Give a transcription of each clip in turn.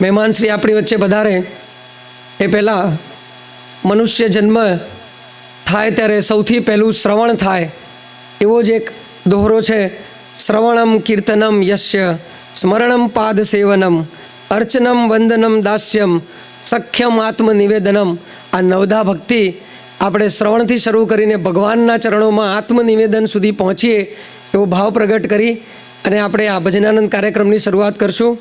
મહેમાન શ્રી આપણી વચ્ચે પધારે એ પહેલાં મનુષ્ય જન્મ થાય ત્યારે સૌથી પહેલું શ્રવણ થાય એવો જ એક દોહરો છે. શ્રવણમ કીર્તનમ યસ્ય સ્મરણમ પાદ સેવનમ અર્ચનમ વંદનમ દાસ્યમ સખ્યમ આત્મનિવેદનમ. આ નવધા ભક્તિ આપણે શ્રવણથી શરૂ કરીને ભગવાનના ચરણોમાં આત્મનિવેદન સુધી પહોંચીએ એવો ભાવ પ્રગટ કરી અને આપણે આ ભજનાનંદ કાર્યક્રમની શરૂઆત કરશું.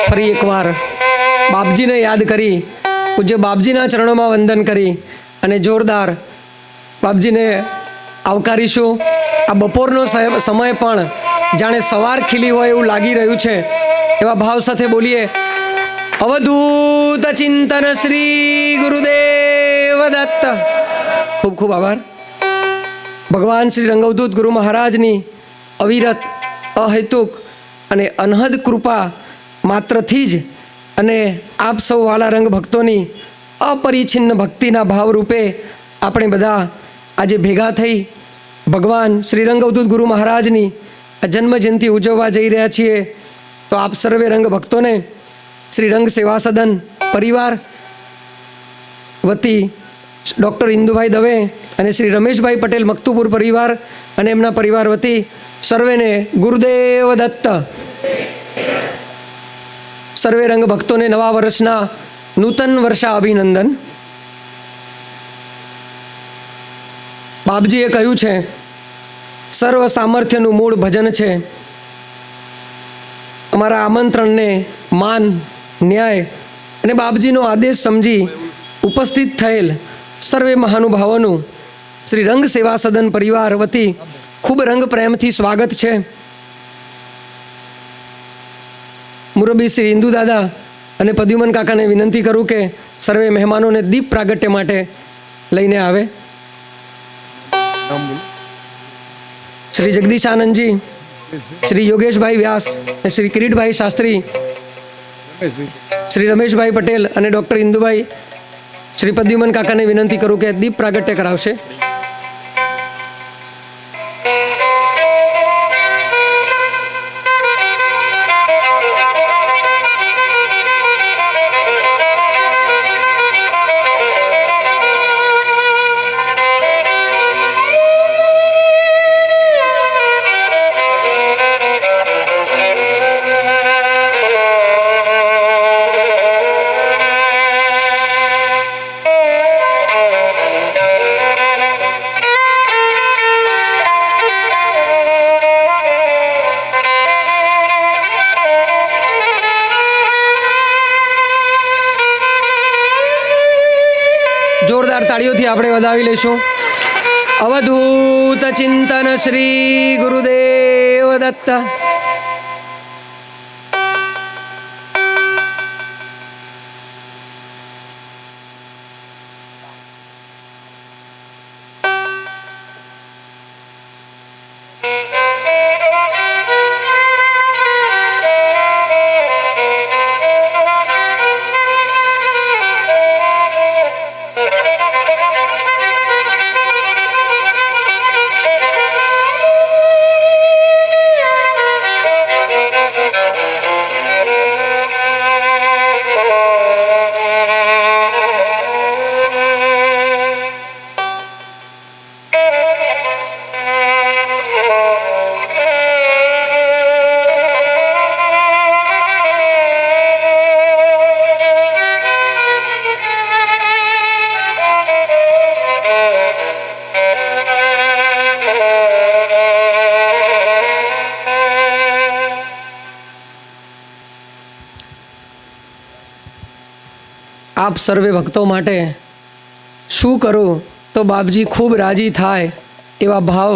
ફરી એકવાર બાપજીને યાદ કરી, પૂજ્ય બાપજીના ચરણોમાં વંદન કરી અને જોરદાર બાપજીને આવકારીશું. આ બપોરનો સમય પણ જાણે સવાર ખીલી હોય એવું લાગી રહ્યું છે. એવા ભાવ સાથે બોલીએ અવધૂત ચિંતન શ્રી ગુરુદેવ દત્ત. ખૂબ ખૂબ આભાર. ભગવાન શ્રી રંગવદૂત ગુરુ મહારાજની અવિરત, અહેતુક અને અનહદ કૃપા માત્રથી જ અને આપ સૌ વાલા રંગ ભક્તોની અપરિછિન્ન ભક્તિના ભાવરૂપે આપણે બધા આજે ભેગા થઈ ભગવાન શ્રી રંગવદૂત ગુરુ મહારાજની જન્મ જયંતિ ઉજવવા જઈ રહ્યા છીએ. તો આપ સર્વે રંગ ભક્તોને શ્રી રંગ સેવા સદન પરિવાર વતી ડૉક્ટર ઇન્દુભાઈ દવે અને શ્રી રમેશભાઈ પટેલ મક્તુપુર પરિવાર અને એમના પરિવાર વતી સર્વેને ગુરુદેવ દત્ત. સર્વે રંગ ભક્તોને નવા વર્ષના નૂતન વર્ષા અભિનંદન. બાપજીએ કહ્યું છે સર્વ સામર્થ્યનું મૂળ ભજન છે. અમારા આમંત્રણને માન, ન્યાય અને બાપજીનો આદેશ સમજી ઉપસ્થિત થયેલ સર્વે મહાનુભાવોનું શ્રી રંગ સેવા સદન પરિવાર વતી ખૂબ રંગ પ્રેમથી સ્વાગત છે. મુરબ્બી શ્રી ઇન્દુ દાદા અને પદ્યુમન કાકાને વિનંતી કરું કે સર્વે મહેમાનોને દીપ પ્રાગટ્ય માટે લઈને આવે. શ્રી જગદીશ આનંદજી, શ્રી યોગેશભાઈ વ્યાસ અને શ્રી કિરીટભાઈ શાસ્ત્રી, શ્રી રમેશભાઈ પટેલ અને ડૉક્ટર ઇન્દુભાઈ શ્રી પદ્યુમન કાકાને વિનંતી કરું કે દીપ પ્રાગટ્ય કરાવશે. જોરદાર તાળીઓથી આપણે વધાવી લઈશું. અવધૂત ચિંતન શ્રી ગુરુદેવ દત્ત. આપ સર્વે ભક્તો માટે શું કરું તો બાપજી ખૂબ રાજી થાય એવા ભાવ,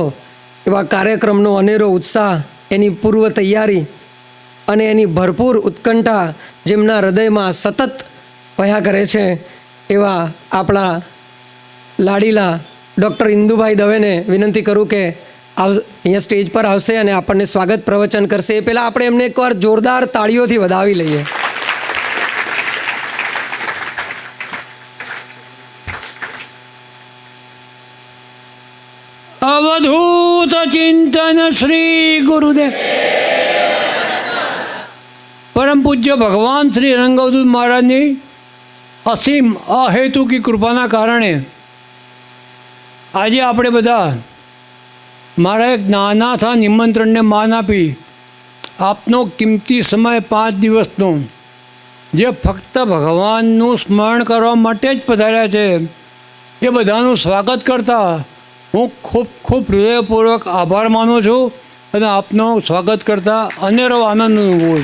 એવા કાર્યક્રમનો અનેરો ઉત્સાહ, એની પૂર્વ તૈયારી અને એની ભરપૂર ઉત્કંઠા જેમના હૃદયમાં સતત વહ્યા કરે છે એવા આપણા લાડીલા ડૉક્ટર ઇન્દુભાઈ દવેને વિનંતી કરું કે અહીંયા સ્ટેજ પર આવશે અને આપણને સ્વાગત પ્રવચન કરશે. એ પહેલાં આપણે એમને એકવાર જોરદાર તાળીઓથી વધાવી લઈએ. અવધૂત ચિંતન શ્રી ગુરુદેવ પરમ પૂજ્ય ભગવાન શ્રી રંગઅવધૂત મહારાજની અસીમ અહેતુકી કૃપાના કારણે આજે આપણે બધા મારા એક નાના થા નિમંત્રણને માન આપી આપનો કિંમતી સમય 5 દિવસનો જે ફક્ત ભગવાનનું સ્મરણ કરવા માટે જ પધાર્યા છે એ બધાનું સ્વાગત કરતા હું ખૂબ ખૂબ હૃદયપૂર્વક આભાર માનું છું અને આપનો સ્વાગત કરતા અનેરો આનંદ અનુભવું.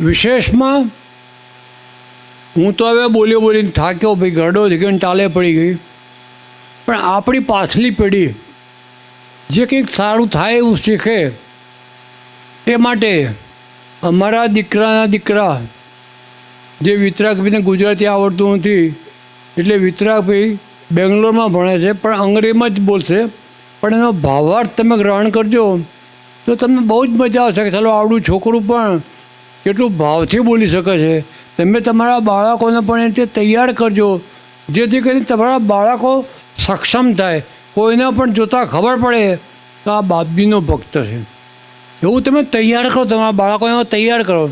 વિશેષમાં હું તો હવે બોલીને થાક્યો ભાઈ, ગરડો થઈ ગયો, ટાલે પડી ગઈ. પણ આપણી પાછલી પેઢી જે કંઈક સારું થાય એવું શીખે એ માટે અમારા દીકરાના દીકરા જે વિતરાગભાઈને ગુજરાતી આવડતું નથી એટલે વિતરાગભાઈ બેંગ્લોરમાં ભણે છે પણ અંગ્રેજીમાં જ બોલશે, પણ એનો ભાવાર્થ તમે ગ્રહણ કરજો તો તમને બહુ જ મજા આવશે કે ચાલો આવડું છોકરું પણ કેટલું ભાવથી બોલી શકે છે. તમે તમારા બાળકોને પણ એ રીતે તૈયાર કરજો જેથી કરીને તમારા બાળકો સક્ષમ થાય, કોઈને પણ જોતાં ખબર પડે તો આ બાપજીનો ભક્ત છે એવું તમે તૈયાર કરો, તમારા બાળકોને તૈયાર કરો.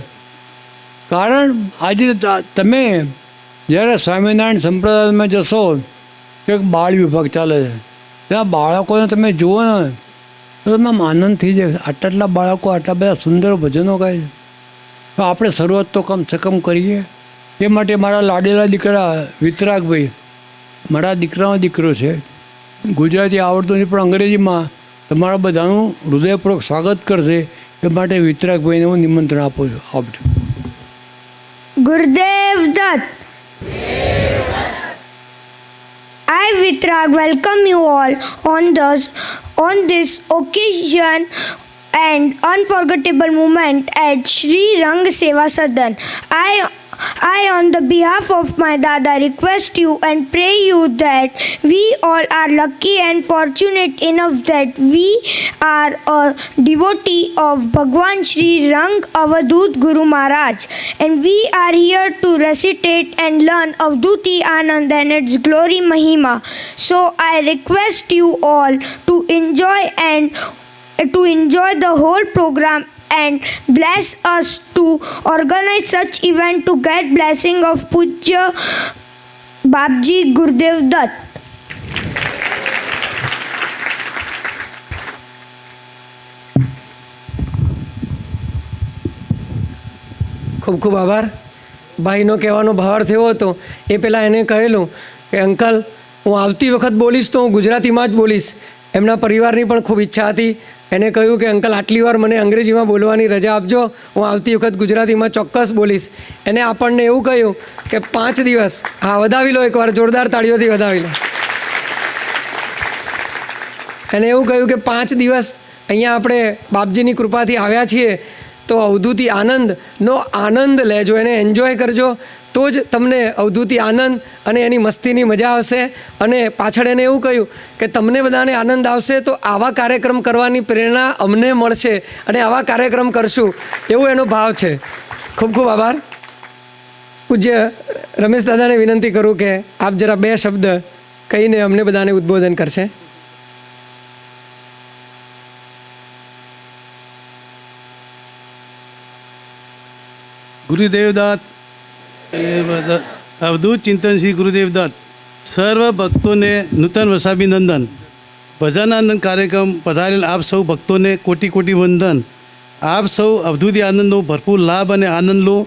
કારણ આજે તમે જ્યારે સ્વામિનારાયણ સંપ્રદાયમાં જશો તો એક બાળ વિભાગ ચાલે છે, ત્યાં બાળકોને તમે જુઓ ને તો તમને આનંદ થઈ જાય. આટલા બાળકો આટલા બધા સુંદર ભજનો ગાય છે, તો આપણે શરૂઆત તો કમસે કમ કરીએ. એ માટે મારા લાડેલા દીકરા વિતરાગભાઈ, મારા દીકરાનો દીકરો છે, ગુજરાતી આવડતું નથી પણ અંગ્રેજીમાં તમારા બધાનું હૃદયપૂર્વક સ્વાગત કરશે. એ માટે વિતરાગભાઈને હું નિમંત્રણ આપું છું. આપજો. Gurudev Dutt. I, Vitrag, welcome you all on this occasion and unforgettable moment at Sri Rang Seva Sadan. I, on the behalf of my Dada, request you and pray you that we all are lucky and fortunate enough that we are a devotee of Bhagwan Sri Rang Avadut Guru Maharaj, and we are here to recitate and learn Avduti Anand and its glory Mahima. So I request you all to enjoy the whole program and bless us to organize such event to get blessing of Pujya Babji Gurudev Dutt. ખૂબ ખૂબ આભાર. ભાઈનો કહેવાનો ભાવાર્થ એવો હતો, એ પહેલાં એને કહેલું કે અંકલ હું આવતી વખત બોલીશ તો હું ગુજરાતીમાં જ બોલીશ. એમના પરિવારની પણ ખૂબ ઈચ્છા હતી. એને કહ્યું કે અંકલ આટલી વાર મને અંગ્રેજીમાં બોલવાની રજા આપજો, હું આવતી વખત ગુજરાતીમાં ચોક્કસ બોલીશ. એને આપણને એવું કહ્યું કે 5 દિવસ, હા વધાવી લો એકવાર, જોરદાર તાળીઓથી વધાવી લો. એને એવું કહ્યું કે 5 દિવસ અહીંયા આપણે બાપજીની કૃપાથી આવ્યા છીએ તો અવધૂતિ આનંદનો આનંદ લેજો, એને એન્જોય કરજો, તો જ તમને અવધૂતિ આનંદ અને એની મસ્તીની મજા આવશે. અને પાછળ એને એવું કહ્યું કે તમને બધાને આનંદ આવશે તો આવા કાર્યક્રમ કરવાની પ્રેરણા અમને મળશે અને આવા કાર્યક્રમ કરશું, એવો એનો ભાવ છે. ખૂબ ખૂબ આભાર. પૂજ્ય રમેશ દાદાને વિનંતી કરું કે આપ જરા 2 શબ્દ કહીને અમને બધાને ઉદ્બોધન કરશે. ગુરુદેવ દત્ત અવધૂત ચિંતન શ્રી ગુરુદેવ દત્ત સર્વ ભક્તોને નૂતન વર્ષાભિનંદન. ભજનાનંદ કાર્યક્રમ પધારેલ આપ સૌ ભક્તોને કોટી કોટી વંદન. આપ સૌ અવધૂતિ આનંદનો ભરપૂર લાભ અને આનંદ લો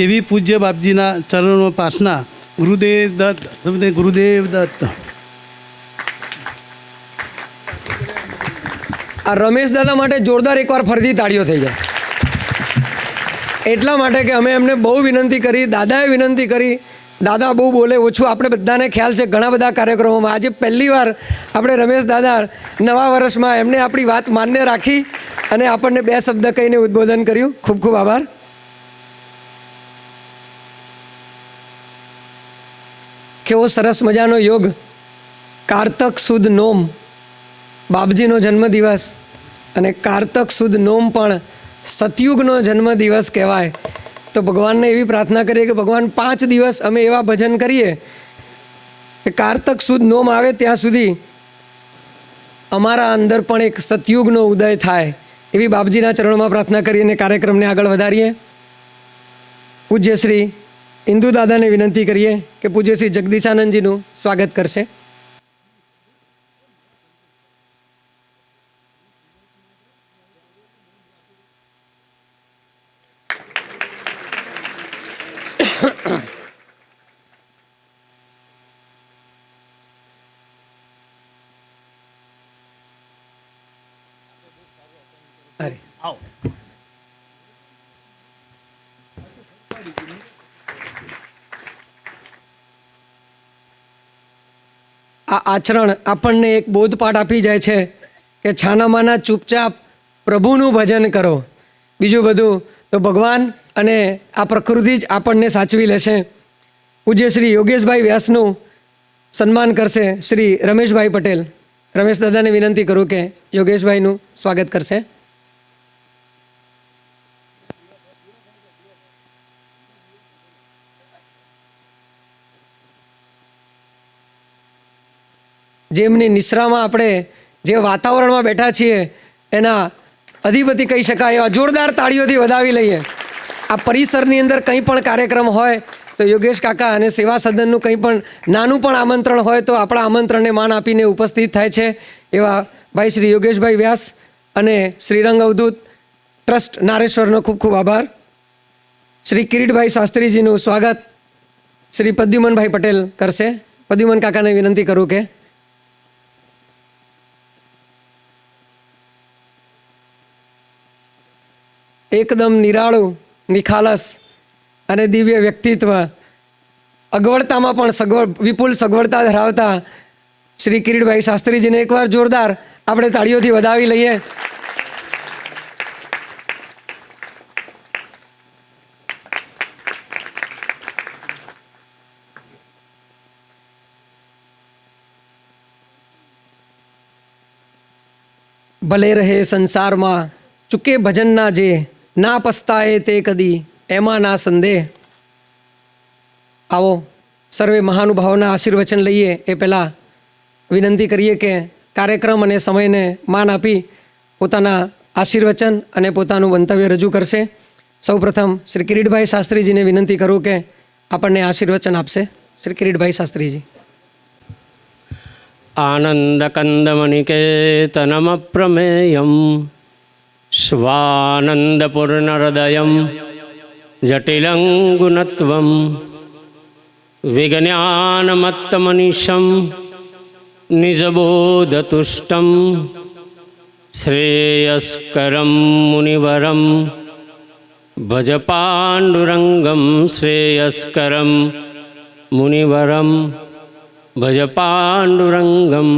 એવી પૂજ્ય બાપજીના ચરણોમાં પ્રાર્થના. ગુરુદેવ દત્ત. તમને ગુરુદેવ દત્ત. આ રમેશ દાદા માટે જોરદાર એકવાર ફરીથી તાળીઓ થઈ જાય. એટલા માટે કે અમે એમને બહુ વિનંતી કરી, દાદાએ વિનંતી કરી, દાદા બહુ બોલે ઓછું, આપણે બધાને ખ્યાલ છે ઘણા બધા કાર્યક્રમોમાં. આજે પહેલી વાર આપણે રમેશ દાદા નવા વર્ષમાં એમને આપણી વાત માન્ય રાખી અને આપણને 2 શબ્દ કહીને ઉદ્બોધન કર્યું. ખૂબ ખૂબ આભાર. કેવો સરસ મજાનો યોગ. કારતક સુદ નોમ, બાપજીનો જન્મદિવસ, અને કારતક સુદ નોમ પણ સતયુગનો જન્મદિવસ કહેવાય. તો ભગવાનને એવી પ્રાર્થના કરીએ કે ભગવાન 5 દિવસ અમે એવા ભજન કરીએ કે કારતક સુદ નોમ આવે ત્યાં સુધી અમારા અંદર પણ એક સતયુગનો ઉદય થાય એવી બાપજીના ચરણોમાં પ્રાર્થના કરીને કાર્યક્રમને આગળ વધારીએ. પૂજ્ય શ્રી ઇન્દુ દાદાને વિનંતી કરીએ કે પૂજ્ય શ્રી જગદીશાનંદજીનું સ્વાગત કરશે. અરે આવો. આ આચરણ આપણને એક બોધપાઠ આપી જાય છે કે છાનામાના ચૂપચાપ પ્રભુનું ભજન કરો, બીજું બધું તો ભગવાન અને આ પ્રકૃતિ જ આપણને સાચવી લેશે. પૂજ્ય શ્રી યોગેશભાઈ વ્યાસનું સન્માન કરશે શ્રી રમેશભાઈ પટેલ. રમેશ દાદાને વિનંતી કરું કે યોગેશભાઈનું સ્વાગત કરશે. જેમની નિશ્રામાં આપણે જે વાતાવરણમાં બેઠા છીએ એના અધિપતિ કહી શકાય એવા જોરદાર તાળીઓથી વધાવી લઈએ. આ પરિસરની અંદર કંઈ પણ કાર્યક્રમ હોય તો યોગેશ કાકા અને સેવા સદનનું કંઈ પણ નાનું પણ આમંત્રણ હોય તો આપણા આમંત્રણને માન આપીને ઉપસ્થિત થાય છે એવા ભાઈ શ્રી યોગેશભાઈ વ્યાસ અને શ્રીરંગ અવધૂત ટ્રસ્ટ નારેશ્વરનો ખૂબ ખૂબ આભાર. શ્રી કિરીટભાઈ શાસ્ત્રીજીનું સ્વાગત શ્રી પદ્યુમનભાઈ પટેલ કરશે. પદ્યુમન કાકાને વિનંતી કરું કે એકદમ નિરાળું, નિખાલસ અને દિવ્ય વ્યક્તિત્વ, અગવડતામાં પણ વિપુલ સગવડતા ધરાવતા શ્રી કિરીટભાઈ શાસ્ત્રીજીને એકવાર જોરદાર આપણે તાળીઓથી વધાવી લઈએ. ભલે રહે સંસારમાં ચૂકે ભજનના જે, ના પસ્તાએ તે કદી એમાં ના સંદેહ. આવો સર્વે મહાનુભાવોના આશીર્વચન લઈએ એ પહેલાં વિનંતી કરીએ કે કાર્યક્રમ અને સમયને માન આપી પોતાના આશીર્વચન અને પોતાનું મંતવ્ય રજૂ કરશે. સૌપ્રથમ શ્રી કિરીટભાઈ શાસ્ત્રીજીને વિનંતી કરું કે આપણને આશીર્વચન આપશે. શ્રી કિરીટભાઈ શાસ્ત્રીજી. આનંદકંદમનિકેતનમપ્રમેયમ સ્વાનંદપૂર્ણહૃદયમ જટિલં ગુણત્વમ વિજ્ઞાનમત્તમનિશમ નિજબોધતુષ્ટમ શ્રેયસ્કરમ મુનિવરમ ભજ પાંડુરંગમ શ્રેયસ્કરમ મુનિવરમ ભજ પાંડુરંગમ.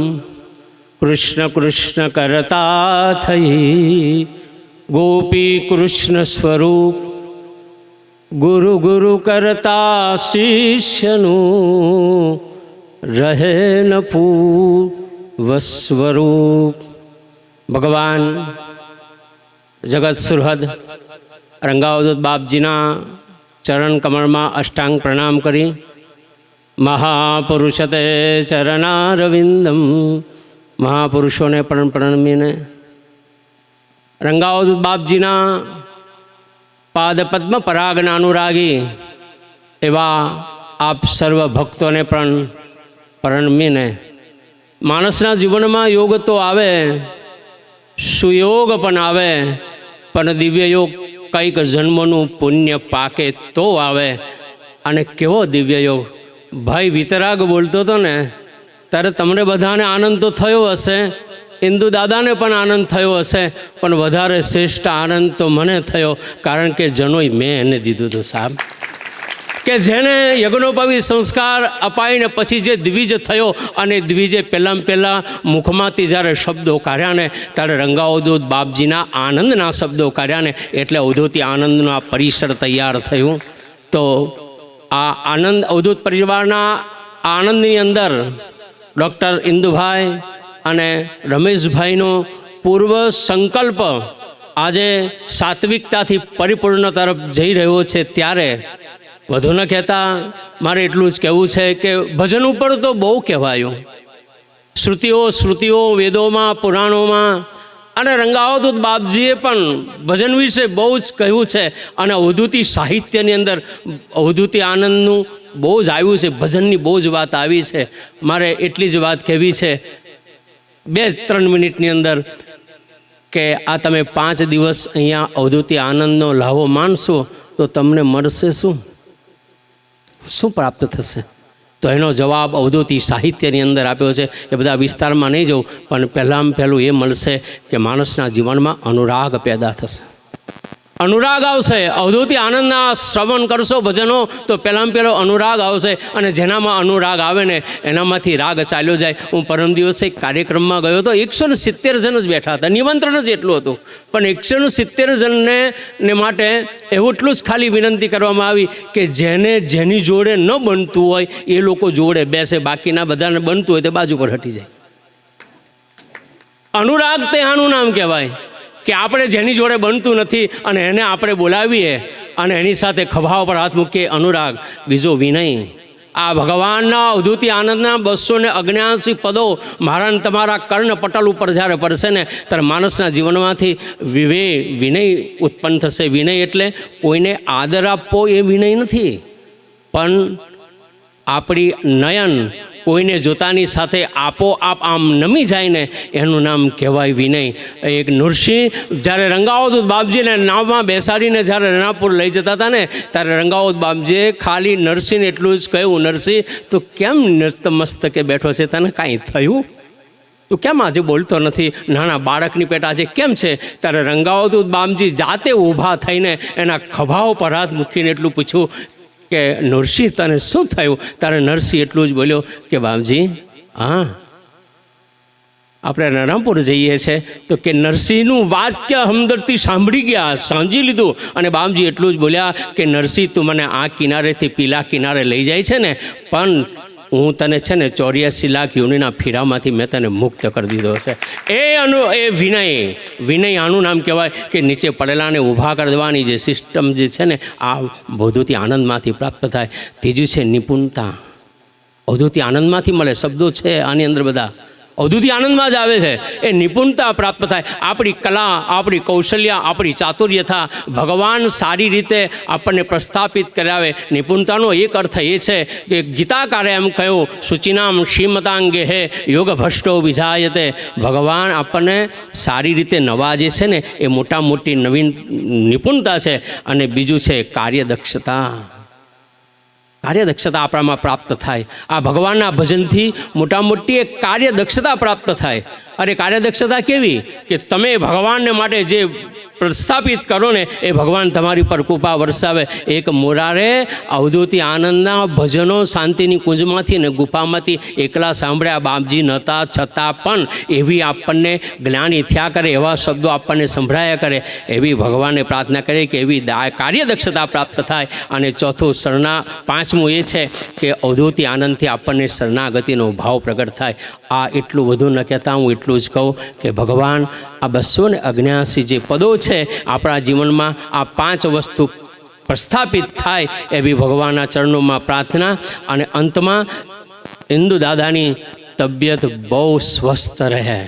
કૃષ્ણ કૃષ્ણ કરતા થઈ ગોપી કૃષ્ણ સ્વરૂપ, ગુરુ ગુરુ કરતા શિષ્યનું રહે ન પૂર્વસ્વરૂપ. ભગવાન જગત સુરહદ રંગાવધૂત બાપજીના ચરણ કમળમાં અષ્ટાંગ પ્રણામ કરી મહાપુરુષતે ચરણારવિંદમ, મહાપુરુષોને પણ પ્રણમીને રંગાવધૂત બાપજીના પાદપદ્મ પરાગના અનુરાગી એવા આપ સર્વ ભક્તોને પણ પ્રણમીને માણસના જીવનમાં યોગ તો આવે, સુયોગ પણ આવે, પણ દિવ્ય યોગ કંઈક જન્મનું પુણ્ય પાકે તો આવે. અને કેવો દિવ્ય યોગ! ભાઈ વિતરાગ બોલતો હતો ને ત્યારે તમને બધાને આનંદ તો થયો હશે, ઇન્દુ દાદાને પણ આનંદ થયો હશે, પણ વધારે શ્રેષ્ઠ આનંદ તો મને થયો, કારણ કે જનોય મેં એને દીધું હતું સાહેબ. કે જેને યજ્ઞોપવી સંસ્કાર અપાઈને પછી જે દ્વિજ થયો અને દ્વિજે પહેલાં મુખમાંથી જ્યારે શબ્દો કાઢ્યા ને ત્યારે રંગાવધૂત બાપજીના આનંદના શબ્દો કાઢ્યા ને એટલે અવધૂતી આનંદનું આ પરિસર તૈયાર થયું. તો આ આનંદ અવધૂત પરિવારના આનંદની અંદર ડૉક્ટર ઇન્દુભાઈ અને રમેશભાઈનો પૂર્વ સંકલ્પ આજે સાત્વિકતાથી પરિપૂર્ણ તરફ જઈ રહ્યો છે. ત્યારે વધુ ન કહેતા મારે એટલું જ કહેવું છે કે ભજન ઉપર તો બહુ કહેવાયું, શ્રુતિઓ સ્મૃતિઓ વેદોમાં પુરાણોમાં અને રંગાવધૂત બાપજીએ પણ ભજન વિશે બહુ જ કહ્યું છે અને અવધૂતી સાહિત્યની અંદર અવધૂતી આનંદનું બહુ જ આવ્યું છે, ભજનની બહુ જ વાત આવી છે. મારે એટલી જ વાત કહેવી છે 2-3 મિનિટની અંદર કે આ તમે 5 દિવસ અહીંયા અવધૂતી આનંદનો લાહવો માણશો તો તમને મળશે શું પ્રાપ્ત થશે? તો એનો જવાબ અવધૂતી સાહિત્યની અંદર આપ્યો છે. એ બધા વિસ્તારમાં નહીં જવું, પણ પહેલું એ મળશે કે માણસના જીવનમાં અનુરાગ પેદા થશે, અનુરાગ આવશે. અવધૂતી આનંદના શ્રવણ કરશો ભજનો તો પહેલો અનુરાગ આવશે, અને જેનામાં અનુરાગ આવે ને એનામાંથી રાગ ચાલ્યો જાય. હું પરમ દિવસે એક કાર્યક્રમમાં ગયો હતો, 170 જણ જ બેઠા હતા, નિમંત્રણ જ એટલું હતું, પણ 170 જણને માટે એટલું જ ખાલી વિનંતી કરવામાં આવી કે જેની જોડે ન બનતું હોય એ લોકો જોડે બેસે, બાકીના બધાને બનતું હોય તે બાજુ પર હટી જાય. અનુરાગ તે આનું નામ કહેવાય કે આપણે જેની જોડે બનતું નથી અને એને આપણે બોલાવીએ અને એની સાથે ખભા પર હાથ મૂકીએ, અનુરાગ. બીજો વિનય. આ ભગવાનના અવધૂતી આનંદના 279 પદો મારા ને તમારા કર્ણ પટલ ઉપર જ્યારે પડશે ને ત્યારે માણસના જીવનમાંથી વિનય ઉત્પન્ન થશે. વિનય એટલે કોઈને આદર આપવો એ વિનય નથી, પણ આપણી નયન કોઈને જોતાની સાથે આપોઆપ આમ નમી જાય ને એનું નામ કહેવાય વિનય. એક નૃસિંહ જ્યારે રંગાવધૂત બાપજીને નાવમાં બેસાડીને જ્યારે રણાપુર લઈ જતા હતા ને ત્યારે રંગાવધૂત બાપજીએ ખાલી નરસિંહને એટલું જ કહ્યું, નરસિંહ તું કેમ નતમસ્તકે બેઠો છે, તને કાંઈ થયું? તું કેમ આજે બોલતો નથી? નાના બાળકની પેટ આજે કેમ છે? ત્યારે રંગાવધૂત બાપજી જાતે ઊભા થઈને એના ખભાઓ પર હાથ મૂકીને એટલું પૂછ્યું કે નરસિંહ તને શું થયું? તારે નરસિંહ એટલું જ બોલ્યો કે બાપજી આપણે રણાપુર જઈએ છીએ તો કે નરસિંહનું વાક્ય હમદર્દથી સાંભળી ગયા, સમજી લીધું, અને બાપજી એટલું જ બોલ્યા કે નરસિંહ તું મને આ કિનારેથી પેલા કિનારે લઈ જાય છે ને, પણ હું તને છે ને 84 લાખ યોનિના ફીરામાંથી મેં તને મુક્ત કરી દીધો છે. એ વિનય આનું નામ કહેવાય કે નીચે પડેલાને ઊભા કરી દેવાની જે સિસ્ટમ જે છે ને આ અવધૂતી આનંદમાંથી પ્રાપ્ત થાય. ત્રીજું છે નિપુણતા. અવધૂતી આનંદમાંથી મળે. શબ્દો છે આની અંદર બધા અવધૂતી આનંદમાં જ આવે છે. એ નિપુણતા પ્રાપ્ત થાય. આપણી કલા, આપણી કૌશલ્ય, આપણી ચાતુર્યતા ભગવાન સારી રીતે આપણને પ્રસ્થાપિત કરાવે. નિપુણતાનો એક અર્થ એ છે કે ગીતાકારે એમ કહ્યું, શુચિનામ શ્રીમતાંગે હે યોગ ભ્રષ્ટો વિજાયતે. ભગવાન આપણને સારી રીતે નવાજે છે ને એ મોટી નવીન નિપુણતા છે. અને બીજું છે કાર્યદક્ષતા. કાર્યદક્ષતા આપણામાં પ્રાપ્ત થાય. આ ભગવાનના ભજનથી મોટી એક કાર્યદક્ષતા પ્રાપ્ત થાય. અરે કાર્યદક્ષતા કેવી કે તમે ભગવાનને માટે જે પ્રસ્થાપિત કરો ને એ ભગવાન તમારી પર કૃપા વરસાવે. એક મોરારે અવધૂતી આનંદના ભજનો શાંતિની કુંજમાંથી ને ગુફામાંથી એકલા સાંભળ્યા, બાપજી નહોતા છતાં પણ એવી આપણને જ્ઞાની થયા કરે, એવા શબ્દો આપણને સંભળાયા કરે. એવી ભગવાનને પ્રાર્થના કરીએ કે એવી કાર્યદક્ષતા પ્રાપ્ત થાય. અને ચોથું પાંચમું એ છે કે અવધૂતી આનંદથી આપણને શરણાગતિનો ભાવ પ્રગટ થાય. આ એટલું વધુ ન કહેતા હું એટલું જ કહું કે ભગવાન આ 279 જે પદો છે આપણા જીવનમાં આ 5 વસ્તુ પ્રસ્થાપિત થાય એવી ભગવાનના ચરણોમાં પ્રાર્થના. અને અંતમાં ઇન્દુ દાદાની તબિયત બહુ સ્વસ્થ રહે.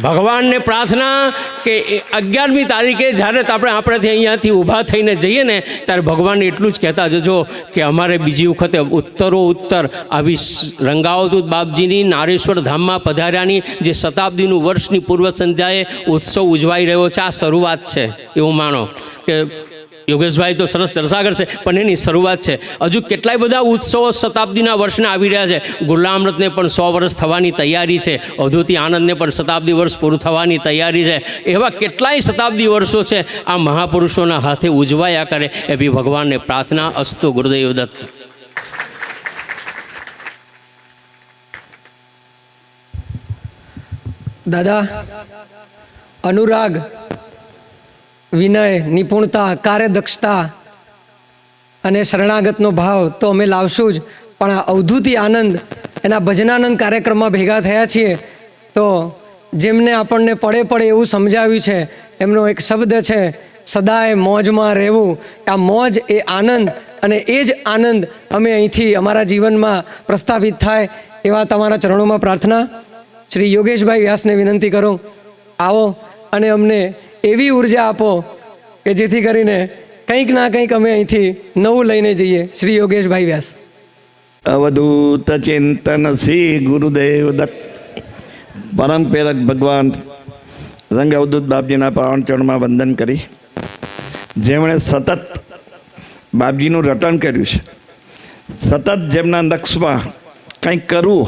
ભગવાનને પ્રાર્થના કે 11મી તારીખે જ્યારે આપણેથી અહીંયાથી ઊભા થઈને જઈએ ને ત્યારે ભગવાનને એટલું જ કહેતા જજો કે અમારે બીજી વખતે ઉત્તર આવી રંગાવધૂત બાપજીની નારેશ્વર ધામમાં પધાર્યાની જે શતાબ્દીનું વર્ષની પૂર્વ સંધ્યાએ ઉત્સવ ઉજવાઈ રહ્યો છે, આ શરૂઆત છે એવું માનો. કે યોગેશભાઈ તો સરસ ચર્ચા કરશે પણ એની શરૂઆત છે. હજુ કેટલાય બધા ઉત્સવો શતાબ્દીના વર્ષને આવી રહ્યા છે. ગુલામરથને પણ 100 વર્ષ થવાની તૈયારી છે. અવધૂતી આનંદને પણ શતાબ્દી વર્ષ પૂરું થવાની તૈયારી છે. એવા કેટલાય શતાબ્દી વર્ષો છે આ મહાપુરુષોના હાથે ઉજવાયા કરે એવી ભગવાનને પ્રાર્થના. અસ્તુ. ગુરુદેવ દત્ત. દાદા, અનુરાગ, વિનય, નિપુણતા, કાર્યદક્ષતા અને શરણાગતનો ભાવ તો અમે લાવશું જ, પણ આ અવધૂતી આનંદ એના ભજનાનંદ કાર્યક્રમમાં ભેગા થયા છીએ તો જેમને આપણને પડે એવું સમજાવ્યું છે એમનો એક શબ્દ છે, સદાય મોજમાં રહેવું. આ મોજ એ આનંદ, અને એ જ આનંદ અમે અહીંથી અમારા જીવનમાં પ્રસ્થાપિત થાય એવા તમારા ચરણોમાં પ્રાર્થના. શ્રી યોગેશભાઈ વ્યાસને વિનંતી કરું, આવો અને અમને એવી ઉર્જા આપો કે જેથી કરીને કંઈક ના કંઈક અમે અહીંથી નવું લઈને જઈએ. શ્રી યોગેશભાઈ વ્યાસ. અવધૂત ચિંતન શ્રી ગુરુદેવ દત્ત. પરમ પ્રેરક ભગવાન રંગ અવધૂત બાપજીના પાવન ચરણમાં વંદન કરી, જેમણે સતત બાપજીનું રટણ કર્યું છે, સતત જેમના લક્ષમાં કંઈક કરવું,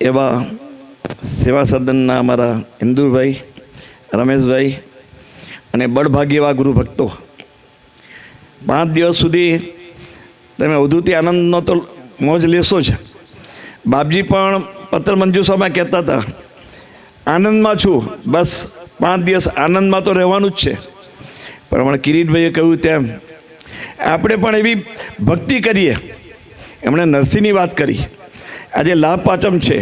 એવા સેવા સદનના અમારા ઇન્દુભાઈ, રમેશભાઈ અને બળભાગી એવા ગુરુ ભક્તો, 5 દિવસ સુધી તમે અવધૂતી આનંદનો તો મોજ લેશો જ. બાપજી પણ પત્ર મંજૂષામાં કહેતા હતા, આનંદમાં છું, બસ 5 દિવસ આનંદમાં તો રહેવાનું જ છે. પણ હમણાં કિરીટભાઈએ કહ્યું તેમ આપણે પણ એવી ભક્તિ કરીએ. એમણે નરસિંહની વાત કરી. આજે લાભ પાંચમ છે.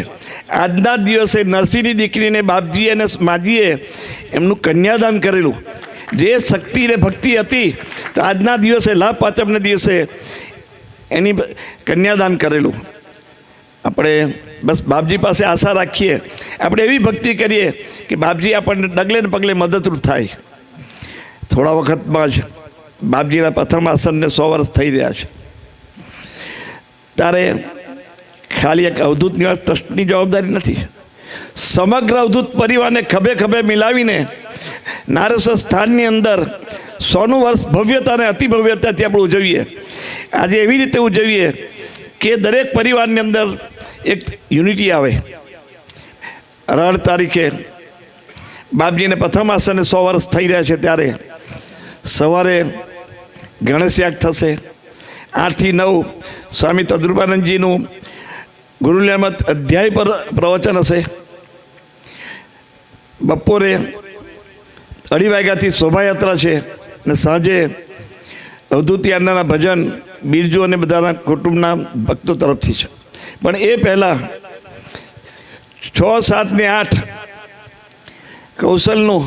આજના દિવસે નરસિંહની દીકરીને બાપજીએ અને માજીએ એમનું કન્યાદાન કરેલું. જે શક્તિ અને ભક્તિ હતી, તો આજના દિવસે લાભ પાંચમના દિવસે એની કન્યાદાન કરેલું. આપણે બસ બાપજી પાસે આશા રાખીએ, આપણે એવી ભક્તિ કરીએ કે બાપજી આપણને ડગલે ને પગલે મદદરૂપ થાય. થોડા વખતમાં જ બાપજીના પ્રથમ આસનને 100 વર્ષ થઈ રહ્યા છે. ત્યારે ખાલી એક અવધૂત નિવાસ ટ્રસ્ટની જવાબદારી નથી, સમગ્ર અવધૂત પરિવારને ખભે ખભે મિલાવીને નારેશ્વર સ્થાનની અંદર 100નું વર્ષ ભવ્યતા અને અતિ ભવ્યતાથી આપણે ઉજવીએ. આજે એવી રીતે ઉજવીએ કે દરેક પરિવારની અંદર એક યુનિટી આવે. 18 તારીખે બાપજીને પ્રથમ આસને 100 વર્ષ થઈ રહ્યા છે, ત્યારે સવારે ગણેશ યાગ થશે. 8 થી 9 સ્વામી તદ્રુપાનંદજીનું ગુરુલિયામત અધ્યાય પર પ્રવચન હશે. બપોરે 2:30 વાગ્યાથી શોભાયાત્રા છે, અને સાંજે અવધૂતી આનંદના ભજન બિરજુ અને બધાના કુટુંબના ભક્તો તરફથી છે. પણ એ પહેલાં 6, 7 ને 8 કૌશલનું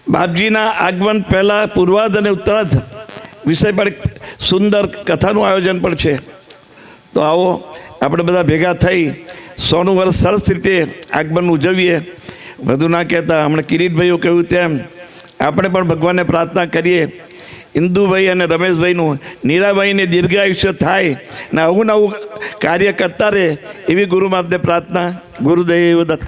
બાપજીના આગમન પહેલાં પૂર્વાધ અને ઉત્તરાધ વિષય પર સુંદર કથાનું આયોજન પણ છે. તો આવો આપણે બધા ભેગા થઈ 100નું વર્ષ સરસ રીતે આગમન ઉજવીએ. વધુ ના કહેતા, હમણાં કિરીટભાઈઓ કહ્યું તેમ આપણે પણ ભગવાનને પ્રાર્થના કરીએ, ઇન્દુભાઈ અને રમેશભાઈનું, નીરાભાઈને દીર્ઘાયુષ્ય થાય ને આવું નવું કાર્ય કરતા રહે, એવી ગુરુ મહારાજને પ્રાર્થના. ગુરુદેવ દત્ત.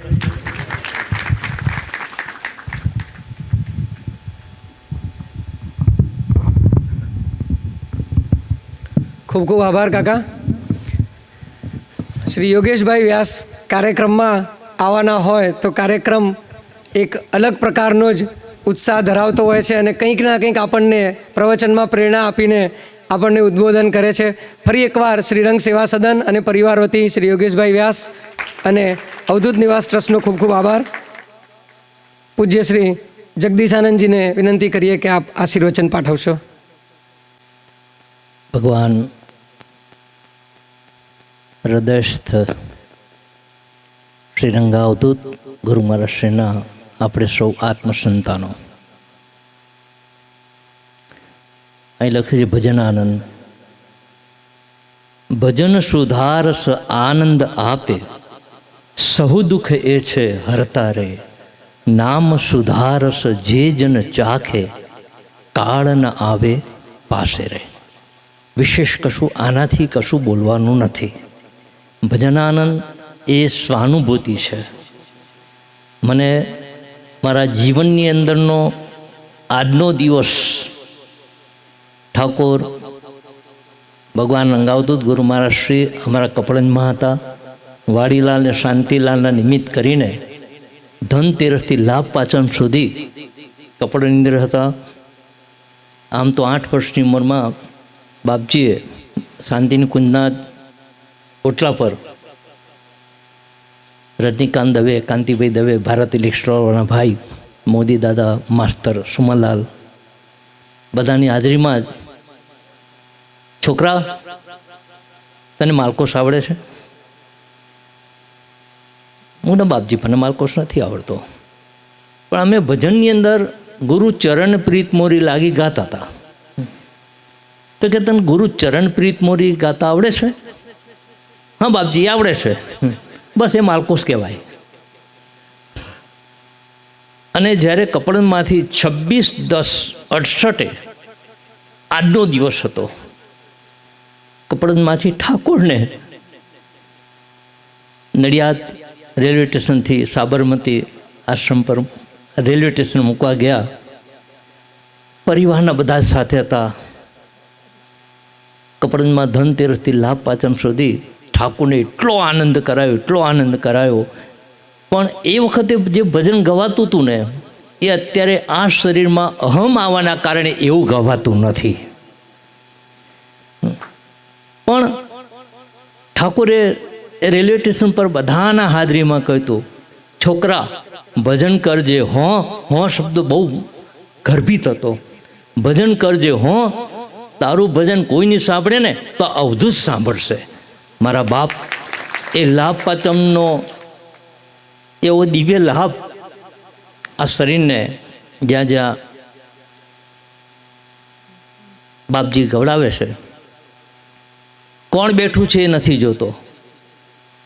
ખૂબ ખૂબ આભાર કાકા. શ્રી યોગેશભાઈ વ્યાસ કાર્યક્રમમાં આવવાના હોય તો કાર્યક્રમ એક અલગ પ્રકારનો જ ઉત્સાહ ધરાવતો હોય છે, અને કંઈક ના કંઈક આપણને પ્રવચનમાં પ્રેરણા આપીને આપણને ઉદ્બોધન કરે છે. ફરી એકવાર શ્રી રંગ સેવા સદન અને પરિવાર વતી શ્રી યોગેશભાઈ વ્યાસ અને અવધૂત નિવાસ ટ્રસ્ટનો ખૂબ ખૂબ આભાર. પૂજ્ય શ્રી જગદીશાનંદજીને વિનંતી કરીએ કે આપ આશીર્વચન પાઠવશો. ભગવાન હૃદયસ્થ શ્રી રંગા અવધૂત ગુરુ મહારાજ શ્રીના આપણે સૌ આત્મસંતાનો. અહીં લખ્યું છે ભજન આનંદ. ભજન સુધારસ આનંદ આપે, સહુ દુઃખ એ છે હરતા રે. નામ સુધારસ જે જન ચાખે, કાળ ન આવે પાસે રે. વિશેષ કશું આનાથી કશું બોલવાનું નથી. ભજનાનંદ એ સ્વાનુભૂતિ છે. મને મારા જીવનની અંદરનો આજનો દિવસ ઠાકોર ભગવાન રંગાવધૂત ગુરુ મહારાજ શ્રી અમારા કપડંજમાં હતા. વાડીલાલ ને શાંતિલાલના નિમિત્ત કરીને ધનતેરસથી લાભ પાંચમ સુધી કપડની અંદર હતા. આમ તો 8 વર્ષની ઉંમરમાં બાપજીએ શાંતિની કુંજના ઓટલા પર રજનીકાંત દવે, કાંતિભાઈ દવે, ભારત ઇલેક્ટ્રોવાળા ભાઈ, મોદી દાદા, માસ્તર સુમનલાલ, બધાની હાજરીમાં જ, છોકરા તને માલકોસ આવડે છે? હું ને બાપજી મને માલકોસ નથી આવડતો, પણ અમે ભજનની અંદર ગુરુ ચરણ પ્રીત મોરી લાગી ગાતા હતા. તો કે તને ગુરુ ચરણ પ્રીત મોરી ગાતા આવડે છે? હા બાપજી આવડે છે, બસ એ માલકુસ કહેવાય. અને જ્યારે કપડમાંથી 26/10/68 આજનો દિવસ હતો, કપડમાંથી ઠાકોરને નડિયાદ રેલવે સ્ટેશનથી સાબરમતી આશ્રમ પર રેલવે સ્ટેશન મૂકવા ગયા. પરિવારના બધા જ સાથે હતા. કપડમાં ધનતેરસથી લાભ પાંચમ સુધી ઠાકોરને એટલો આનંદ કરાયો. પણ એ વખતે જે ભજન ગવાતું હતું ને, એ અત્યારે આ શરીરમાં અહમ આવવાના કારણે એવું ગવાતું નથી. પણ ઠાકોરે રેલવે સ્ટેશન પર બધાના હાજરીમાં કહ્યું હતું, છોકરા ભજન કરજે. હોં શબ્દ બહુ ગર્ભિત હતો. ભજન કરજે, તારું ભજન કોઈ નહીં સાંભળે ને તો અવધૂત સાંભળશે. મારા બાપ, એ લાભ પાંચમનો એવો દિવ્ય લાભ આ શરીરને જ્યાં જ્યાં બાપજી ગવડાવે છે. કોણ બેઠું છે એ નથી જોતો,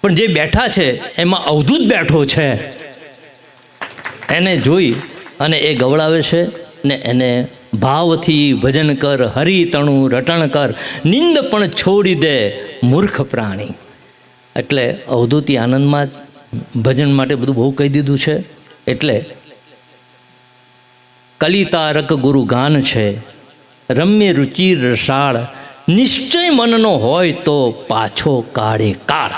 પણ જે બેઠા છે એમાં અવધૂત બેઠો છે, એને જોઈ અને એ ગવડાવે છે. ને એને ભાવથી ભજન કર, હરિ તણું રટણ કર, નિંદ પણ છોડી દે મૂર્ખ પ્રાણી. એટલે અવધૂતી આનંદમાં જ ભજન માટે બધું બહુ કહી દીધું છે. એટલે કલિતારક ગુરુ ગાન છે, રમ્ય રુચિ રસાળ, નિશ્ચય મનનો હોય તો પાછો કાળે કાળ.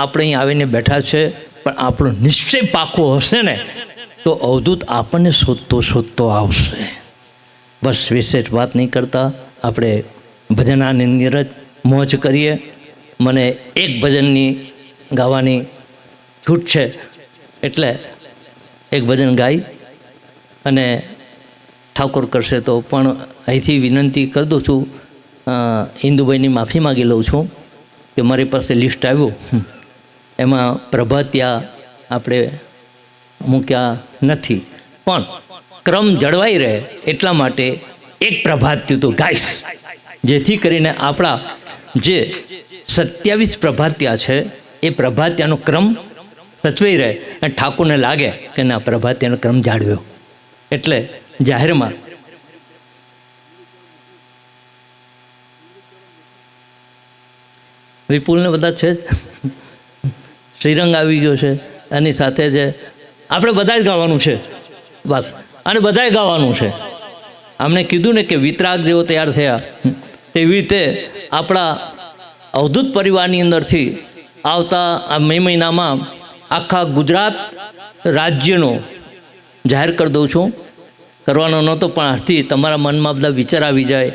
આપણે અહીં આવીને બેઠા છે, પણ આપણો નિશ્ચય પાકો હશે ને તો અવધૂત આપણને શોધતો આવશે. બસ વિશેષ વાત નહીં કરતા, આપણે ભજનાની અંદર જ મોજ કરીએ. મને એક ભજનની ગાવાની છૂટ છે, એટલે એક ભજન ગાઈ અને ઠાકોર કરશે તો પણ અહીંથી વિનંતી કરી દઉં છું. ઇન્દુભાઈની માફી માગી લઉં છું કે મારી પાસે લિસ્ટ આવ્યું, એમાં પ્રભાતિયા આપણે મૂક્યા નથી, પણ ક્રમ જળવાઈ રહે એટલા માટે એક પ્રભાત્યું તો ગાઈશ, જેથી કરીને આપણા જે 27 પ્રભાત્યા છે એ પ્રભાત્યાનો ક્રમ સચવાઈ રહે અને ઠાકોરને લાગે કે ના પ્રભાત્યાનો ક્રમ જાળવ્યો. એટલે જાહેરમાં વિપુલને બધા છે જ, શ્રીરંગ આવી ગયો છે, એની સાથે જ આપણે બધા જ ગાવાનું છે. બસ, અને બધાએ ગાવાનું છે. આમણે કીધું ને કે વિતરાગ જેવો તૈયાર થયા, તેવી રીતે આપણા અવધૂત પરિવારની અંદરથી આવતા આ મે મહિનામાં આખા ગુજરાત રાજ્યનો જાહેર કરી દઉં છું. કરવાનો નહોતો, પણ આજથી તમારા મનમાં બધા વિચાર આવી જાય.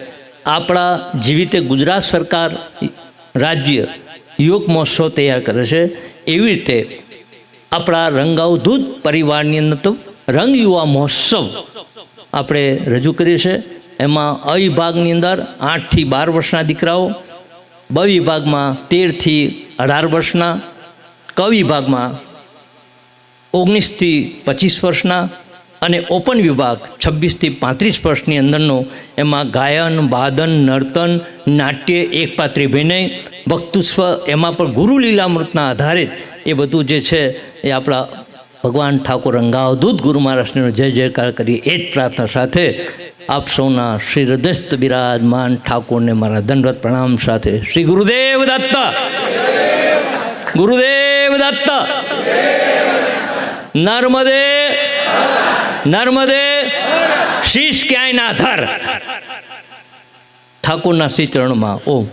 આપણા જેવી રીતે ગુજરાત સરકાર રાજ્ય યોગ મહોત્સવ તૈયાર કરે છે, એવી રીતે આપણા રંગાવધૂત પરિવારની અંદર તો રંગ યુવા મહોત્સવ આપણે રજૂ કરીએ છીએ. એમાં અ વિભાગની અંદર 8 થી 12 વર્ષના દીકરાઓ, બ વિભાગમાં 13 થી 18 વર્ષના, ક વિભાગમાં 19 થી 25 વર્ષના અને ઓપન વિભાગ 26 થી 35 વર્ષની અંદરનો. એમાં ગાયન, વાદન, નર્તન, નાટ્ય, એકપાત્રી અભિનય, વક્તૃત્વ, એમાં પણ ગુરુ લીલામૃતના આધારે એ બધું જે છે એ આપણા ભગવાન ઠાકોર રંગાવધૂત ગુરુ મહારાજનો જય જયકાર કરીએ. એ જ પ્રાર્થના સાથે આપ સૌના શ્રી હૃદયસ્થ બિરાજમાન ઠાકોરને મારા દંડવત પ્રણામ સાથે શ્રી ગુરુદેવ દત્ત, ગુરુદેવ દત્ત. નર્મદે નર્મદે, શીશ ક્યાંય ના ધર. ઠાકોરના શ્રી ચરણમાં ઓમ.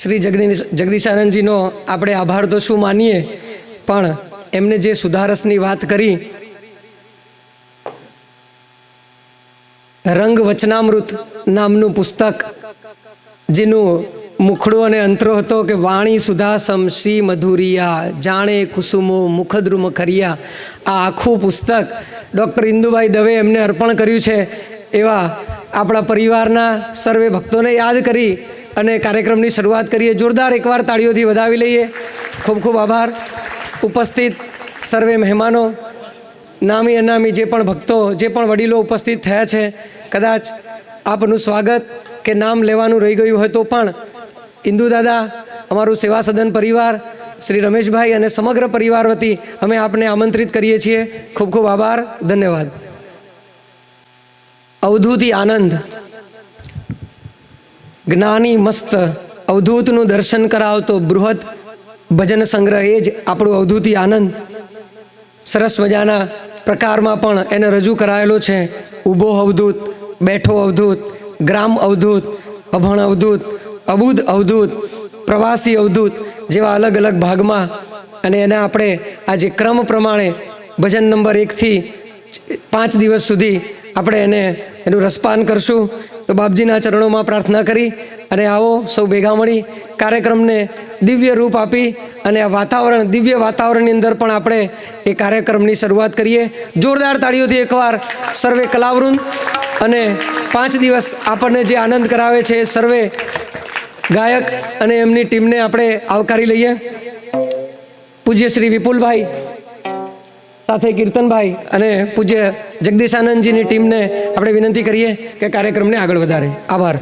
શ્રી જગદીશાનંદજીનો આપણે આભાર તો શું માનીએ, પણ એમને જે સુધારસની વાત કરી, રંગ વચનામૃત નામનું પુસ્તક, જેનું મુખડું અને અંતરો હતો કે વાણી સુધા સમસી મધુરિયા, જાણે કુસુમો મુખદ્રુમ ખરિયા. આ આખું પુસ્તક ડૉક્ટર ઇન્દુભાઈ દવે એમને અર્પણ કર્યું છે એવા આપણા પરિવારના સર્વે ભક્તોને યાદ કરી અને કાર્યક્રમની શરૂઆત કરીએ. જોરદાર એકવાર તાળીઓથી વધાવી લઈએ. ખૂબ ખૂબ આભાર. ઉપસ્થિત સર્વે મહેમાનો, નામી અનામી જે પણ ભક્તો, જે પણ વડીલો ઉપસ્થિત થયા છે, કદાચ આપનું સ્વાગત કે નામ લેવાનું રહી ગયું હોય તો પણ ઇન્દુ દાદા, અમારું સેવા સદન પરિવાર, શ્રી રમેશભાઈ અને સમગ્ર પરિવાર વતી અમે આપને આમંત્રિત કરીએ છીએ. ખૂબ ખૂબ આભાર. ધન્યવાદ. અવધૂતી આનંદ, જ્ઞાની મસ્ત અવધૂતનું દર્શન કરાવતો બૃહદ ભજન સંગ્રહ, એ જ આપણું અવધૂતી આનંદ. સરસ મજાના પ્રકારમાં પણ એને રજૂ કરાયેલો છે. ઊભો અવધૂત, બેઠો અવધૂત, ગ્રામ અવધૂત, અભણ અવધૂત, અબુધ અવધૂત, પ્રવાસી અવધૂત જેવા અલગ અલગ ભાગમાં. અને એને આપણે આજે ક્રમ પ્રમાણે ભજન નંબર 1 થી 5 દિવસ સુધી આપણે એનું રસપાન કરશું. તો બાપજીના ચરણોમાં પ્રાર્થના કરી અને આવો સૌ ભેગા મળી કાર્યક્રમને દિવ્ય રૂપ આપી અને આ વાતાવરણ, દિવ્ય વાતાવરણની અંદર પણ આપણે એ કાર્યક્રમની શરૂઆત કરીએ. જોરદાર તાળીઓથી એકવાર સર્વે કલાવૃંદ અને 5 દિવસ આપણને જે આનંદ કરાવે છે એ સર્વે ગાયક અને એમની ટીમને આપણે આવકારી લઈએ. પૂજ્ય શ્રી વિપુલભાઈ સાથે કીર્તનભાઈ અને પૂજ્ય જગદીશાનંદજીની ટીમને આપણે વિનંતી કરીએ કે કાર્યક્રમને આગળ વધારે. આભાર.